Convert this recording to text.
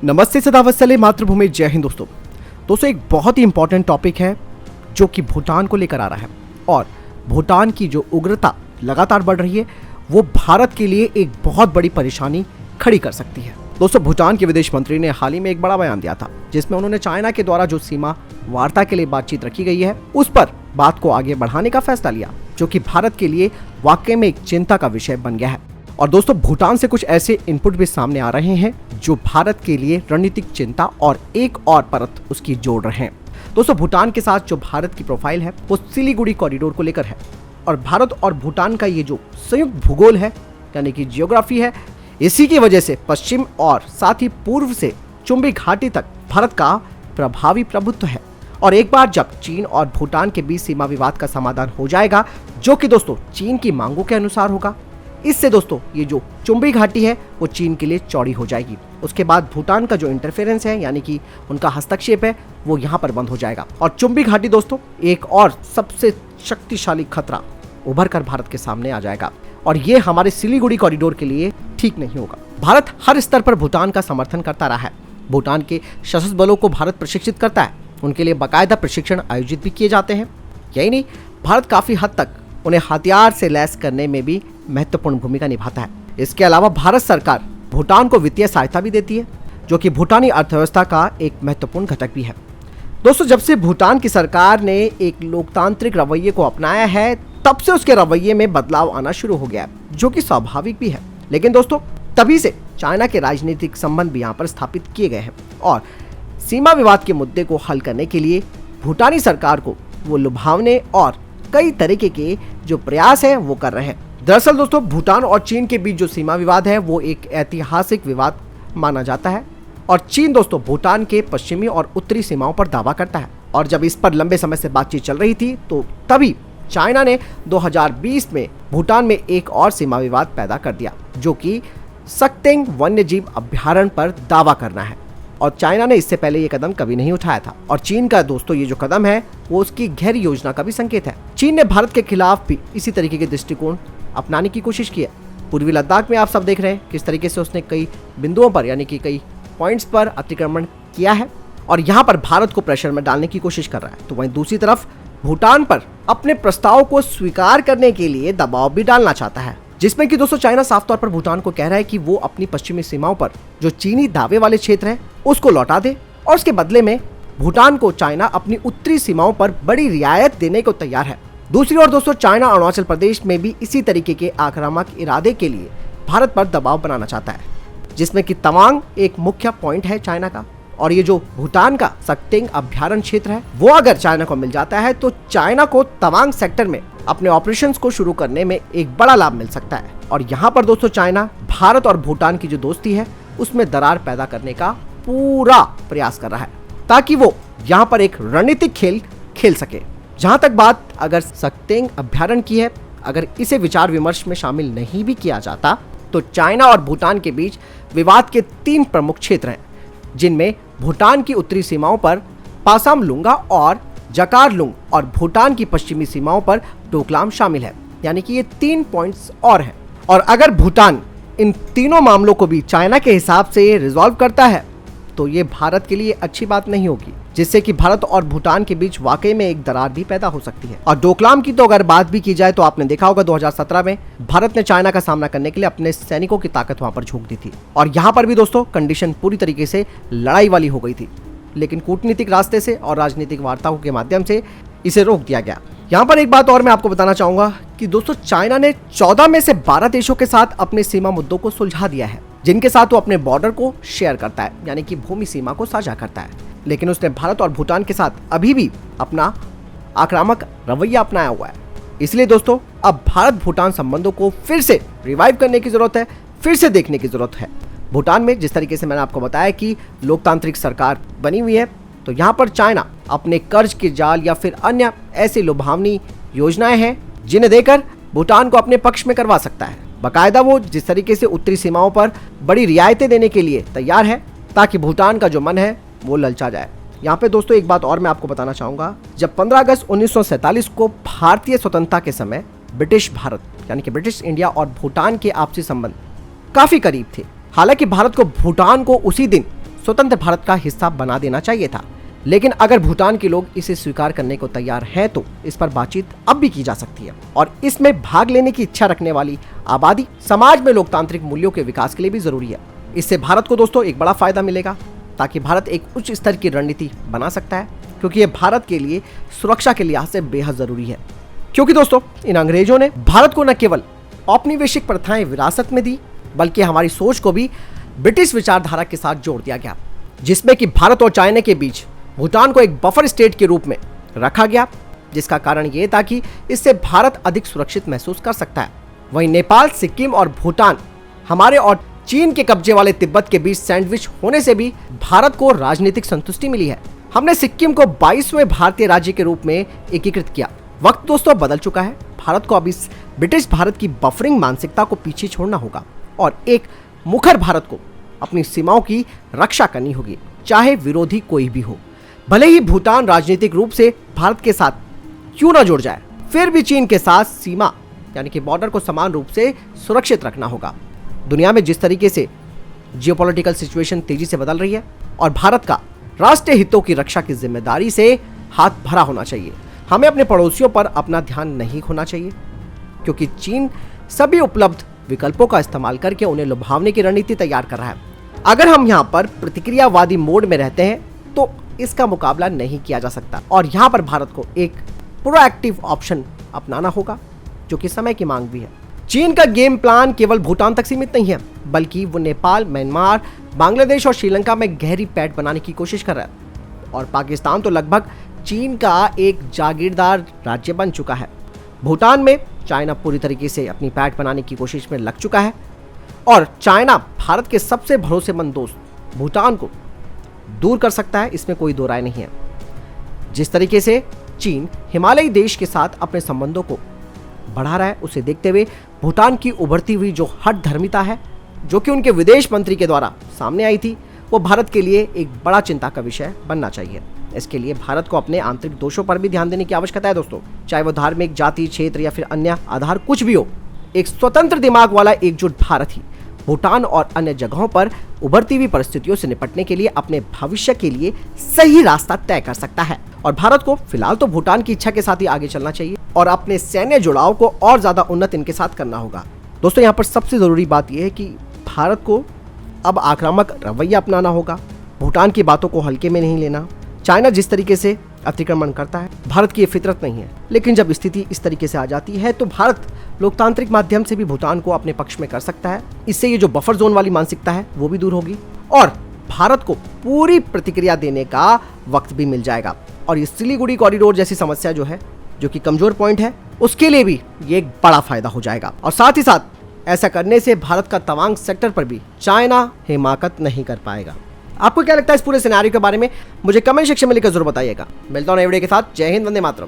नमस्ते सदावत्सले मातृभूमि जय हिंद। दोस्तों एक बहुत ही इंपॉर्टेंट टॉपिक है जो कि भूटान को लेकर आ रहा है और भूटान की जो उग्रता लगातार बढ़ रही है वो भारत के लिए एक बहुत बड़ी परेशानी खड़ी कर सकती है। दोस्तों भूटान के विदेश मंत्री ने हाल ही में एक बड़ा बयान दिया था जिसमें उन्होंने चाइना के द्वारा जो सीमा वार्ता के लिए बातचीत रखी गई है उस पर बात को आगे बढ़ाने का फैसला लिया, जो कि भारत के लिए वाकई में एक चिंता का विषय बन गया है। और दोस्तों भूटान से कुछ ऐसे इनपुट भी सामने आ रहे हैं जो भारत के लिए रणनीतिक चिंता और एक और परत उसकी जोड़ रहे हैं। दोस्तों भूटान के साथ जो भारत की प्रोफाइल है वो सिलीगुड़ी कॉरिडोर को लेकर है और भारत और भूटान का ये जो संयुक्त भूगोल है यानी कि जियोग्राफी है, इसी की वजह से पश्चिम और साथ ही पूर्व से चुंबी घाटी तक भारत का प्रभावी प्रभुत्व है। और एक बार जब चीन और भूटान के बीच सीमा विवाद का समाधान हो जाएगा, जो कि दोस्तों चीन की मांगों के अनुसार होगा, इससे दोस्तों ये जो चुंबी घाटी है वो चीन के लिए चौड़ी हो जाएगी। उसके बाद भूटान का जो इंटरफेरेंस है यानी कि उनका हस्तक्षेप है वो यहाँ पर बंद हो जाएगा और चुंबी घाटी दोस्तों एक और सबसे शक्तिशाली खतरा उभर कर भारत के सामने आ जाएगा और ये हमारे सिलीगुड़ी कॉरिडोर के लिए ठीक नहीं होगा। भारत हर स्तर पर भूटान का समर्थन करता रहा है। भूटान के सशस्त्र बलों को भारत प्रशिक्षित करता है, उनके लिए बाकायदा प्रशिक्षण आयोजित भी किए जाते हैं। यही नहीं, भारत काफी हद तक उन्हें हथियार से लैस करने में भी महत्वपूर्ण भूमिका निभाता है। इसके अलावा भारत सरकार भूटान को वित्तीय सहायता भी देती है, जो कि भूटानी अर्थव्यवस्था का एक महत्वपूर्ण घटक भी है। दोस्तों जब से भूटान की सरकार ने एक लोकतांत्रिक रवैये को अपनाया है तब से उसके रवैये में बदलाव आना शुरू हो गया है, जो कि स्वाभाविक भी है। लेकिन दोस्तों तभी से चाइना के राजनीतिक संबंध भी यहाँ पर स्थापित किए गए हैं और सीमा विवाद के मुद्दे को हल करने के लिए भूटानी सरकार को वो लुभावने और कई तरीके के जो प्रयास हैं वो कर रहे हैं। दरअसल दोस्तों भूटान और चीन के बीच जो सीमा विवाद है वो एक ऐतिहासिक विवाद माना जाता है और चीन दोस्तों भूटान के पश्चिमी और उत्तरी सीमाओं पर दावा करता है। और जब इस पर लंबे समय से बातचीत चल रही थी तो तभी चाइना ने 2020 में भूटान में एक और सीमा विवाद पैदा कर दिया, जो कि सक्तेंग वन्यजीव अभ्यारण्य पर दावा करना है। और चाइना ने इससे पहले ये कदम कभी नहीं उठाया था और चीन का दोस्तों ये जो कदम है वो उसकी गहरी योजना का भी संकेत है। चीन ने भारत के खिलाफ भी इसी तरीके के दृष्टिकोण अपनाने की कोशिश की है। पूर्वी लद्दाख में आप सब देख रहे हैं किस तरीके से उसने कई बिंदुओं पर यानी कि कई पॉइंट्स पर अतिक्रमण किया है और यहाँ पर भारत को प्रेशर में डालने की कोशिश कर रहा है। तो वहीं दूसरी तरफ भूटान पर अपने प्रस्ताव को स्वीकार करने के लिए दबाव भी डालना चाहता है, जिसमें कि दोस्तों चाइना साफ तौर पर भूटान को कह रहा है कि वो अपनी पश्चिमी सीमाओं पर जो चीनी दावे वाले क्षेत्र हैं उसको लौटा दे और उसके बदले में भूटान को चाइना अपनी उत्तरी सीमाओं पर बड़ी रियायत देने को तैयार है। दूसरी ओर दोस्तों चाइना अरुणाचल प्रदेश में भी इसी तरीके के आक्रामक इरादे के लिए भारत पर दबाव बनाना चाहता है, जिसमें कि तवांग एक मुख्य पॉइंट है चाइना का। और ये जो भूटान का सक्तेंग अभ्यारण्य क्षेत्र है वो अगर चाइना को मिल जाता है तो चाइना को तवांग सेक्टर में अपने ऑपरेशंस को शुरू करने में एक बड़ा लाभ मिल सकता है। और यहाँ पर दोस्तों चाइना भारत और भूटान की जो दोस्ती है उसमें दरार पैदा करने का पूरा प्रयास कर रहा है ताकि वो यहाँ पर एक रणनीतिक खेल खेल सके। जहाँ तक बात अगर सक्तेंग अभ्यारण्य की है, अगर इसे विचार विमर्श में शामिल नहीं भी किया जाता तो चाइना और भूटान के बीच विवाद के 3 प्रमुख क्षेत्र हैं, जिनमें भूटान की उत्तरी सीमाओं पर पासामलुंगा और जकारलुंग और भूटान की पश्चिमी सीमाओं पर डोकलाम शामिल है। यानी कि ये 3 पॉइंट्स और हैं और अगर भूटान इन तीनों मामलों को भी चाइना के हिसाब से रिजॉल्व करता है तो ये भारत के लिए अच्छी बात नहीं होगी, जिससे कि भारत और भूटान के बीच वाकई में एक दरार भी पैदा हो सकती है। और डोकलाम की तो अगर बात भी की जाए तो आपने देखा होगा 2017 में भारत ने चाइना का सामना करने के लिए अपने सैनिकों की ताकत वहां पर झोंक दी थी और यहाँ पर भी दोस्तों कंडीशन पूरी तरीके से लड़ाई वाली हो गई थी, लेकिन कूटनीतिक रास्ते से और राजनीतिक वार्ताओं के माध्यम से इसे रोक दिया गया। यहाँ पर एक बात और मैं आपको बताना चाहूंगा कि दोस्तों चाइना ने 14 में से 12 देशों के साथ अपने सीमा मुद्दों को सुलझा दिया है, जिनके साथ वो अपने बॉर्डर को शेयर करता है यानी कि भूमि सीमा को साझा करता है। लेकिन उसने भारत और भूटान के साथ अभी भी अपना आक्रामक रवैया अपनाया हुआ है। इसलिए दोस्तों अब भारत भूटान संबंधों को फिर से रिवाइव करने की जरूरत है, फिर से देखने की जरूरत है। भूटान में जिस तरीके से मैंने आपको बताया कि लोकतांत्रिक सरकार बनी हुई है, तो यहाँ पर चाइना अपने कर्ज के जाल या फिर अन्य ऐसी लुभावनी योजनाएं हैं जिन्हें देकर भूटान को अपने पक्ष में करवा सकता है। बाकायदा वो जिस तरीके से उत्तरी सीमाओं पर बड़ी रियायतें देने के लिए तैयार है ताकि भूटान का जो मन है वो ललचा जाए। यहाँ पे दोस्तों एक बात और मैं आपको बताना चाहूंगा, जब 15 अगस्त 1947 को भारतीय स्वतंत्रता के समय ब्रिटिश भारत यानी कि ब्रिटिश इंडिया और भूटान के आपसी संबंध काफी करीब थे। हालांकि भारत को भूटान को उसी दिन स्वतंत्र भारत का हिस्सा बना देना चाहिए था। लेकिन अगर भूटान के लोग इसे स्वीकार करने को तैयार हैं तो इस पर बातचीत अब भी की जा सकती है और इसमें भाग लेने की इच्छा रखने वाली आबादी समाज में लोकतांत्रिक मूल्यों के विकास के लिए भी जरूरी है। इससे भारत को दोस्तों एक बड़ा फायदा मिलेगा, ताकि भारत एक उच्च स्तर की रणनीति बना सकता है, क्योंकि ये भारत के लिए सुरक्षा के लिहाज से बेहद जरूरी है। क्योंकि दोस्तों इन अंग्रेजों ने भारत को न केवल औपनिवेशिक प्रथाएं विरासत में दी, बल्कि हमारी सोच को भी ब्रिटिश विचारधारा के साथ जोड़ दिया गया, जिसमें कि भारत और चाइना के बीच भूटान को एक बफर स्टेट के रूप में रखा गया, जिसका कारण ये था कि इससे भारत अधिक सुरक्षित महसूस कर सकता है। वहीं नेपाल, सिक्किम और भूटान हमारे और चीन के कब्जे वाले तिब्बत के बीच सैंडविच होने से भी भारत को राजनीतिक संतुष्टि मिली है। हमने सिक्किम को 22वें भारतीय राज्य के रूप में एकीकृत किया। वक्त दोस्तों बदल चुका है। भारत को अब इस ब्रिटिश भारत की बफरिंग मानसिकता को पीछे छोड़ना होगा और एक मुखर भारत को अपनी सीमाओं की रक्षा करनी होगी, चाहे विरोधी कोई भी हो। भले ही भूटान राजनीतिक रूप से भारत के साथ क्यों ना जुड़ जाए, फिर भी चीन के साथ सीमा यानी कि बॉर्डर को समान रूप से सुरक्षित रखना होगा। दुनिया में जिस तरीके से जियोपॉलिटिकल सिचुएशन तेजी से बदल रही है और भारत का राष्ट्रीय हितों की रक्षा की जिम्मेदारी से हाथ भरा होना चाहिए। हमें अपने पड़ोसियों पर अपना ध्यान नहीं खोना चाहिए, क्योंकि चीन सभी उपलब्ध विकल्पों का इस्तेमाल करके उन्हें लुभावने की रणनीति तैयार कर रहा है। अगर हम यहाँ पर प्रतिक्रियावादी मोड में रहते हैं तो इसका मुकाबला नहीं किया जा सकता और यहाँ पर भारत को एक प्रोएक्टिव ऑप्शन अपनाना होगा, जो कि समय की मांग भी है। चीन का गेम प्लान केवल भूटान तक सीमित नहीं है, बल्कि वो नेपाल, म्यांमार, बांग्लादेश और श्रीलंका में गहरी पैठ बनाने की कोशिश कर रहा है और पाकिस्तान तो लगभग चीन का एक जागीरदार राज्य बन चुका है। भूटान में चाइना पूरी तरीके से अपनी पैठ बनाने की कोशिश में लग चुका है और चाइना भारत के सबसे भरोसेमंद दोस्त भूटान को दूर कर सकता है, इसमें कोई दो राय नहीं है। जिस तरीके से चीन हिमालयी देश के साथ अपने संबंधों को बढ़ा रहा है, उसे देखते हुए भूटान की उभरती हुई जो हठ धर्मिता है, जो कि उनके विदेश मंत्री के द्वारा सामने आई थी, वो भारत के लिए एक बड़ा चिंता का विषय बनना चाहिए। इसके लिए भारत को अपने आंतरिक दोषों पर भी ध्यान देने की आवश्यकता है दोस्तों, चाहे वो धार्मिक, जाति, क्षेत्र या फिर अन्य आधार कुछ भी हो। एक स्वतंत्र दिमाग वाला एकजुट भारत ही भूटान और अन्य जगहों पर उभरती हुई परिस्थितियों से निपटने के लिए अपने भविष्य के लिए सही रास्ता तय कर सकता है। और भारत को फिलहाल तो भूटान की इच्छा के साथ ही आगे चलना चाहिए और अपने सैन्य जुड़ाव को और ज्यादा उन्नत इनके साथ करना होगा। दोस्तों यहाँ पर सबसे जरूरी बात यह है कि भारत को अब आक्रामक रवैया अपनाना होगा, भूटान की बातों को हल्के में नहीं लेना। चाइना जिस तरीके से अतिक्रमण करता है, भारत की ये फितरत नहीं है, लेकिन जब स्थिति इस तरीके से आ जाती है तो भारत लोकतांत्रिक माध्यम से भी भूटान को अपने पक्ष में कर सकता है। इससे ये जो बफर जोन वाली मानसिकता है वो भी दूर होगी और भारत को पूरी प्रतिक्रिया देने का वक्त भी मिल जाएगा। और ये सिलीगुड़ी कॉरिडोर जैसी समस्या जो है, जो कि कमजोर पॉइंट है, उसके लिए भी ये एक बड़ा फायदा हो जाएगा। और साथ ही साथ ऐसा करने से भारत का तवांग सेक्टर पर भी चाइना हिमाकत नहीं कर पाएगा। आपको क्या लगता है इस पूरे सिनेरियो के बारे में? मुझे कमेंट सेक्शन में लिखकर जरूर बताइएगा। मिलता हूं नए वीडियो के साथ। जय हिंद, वंदे मातरम।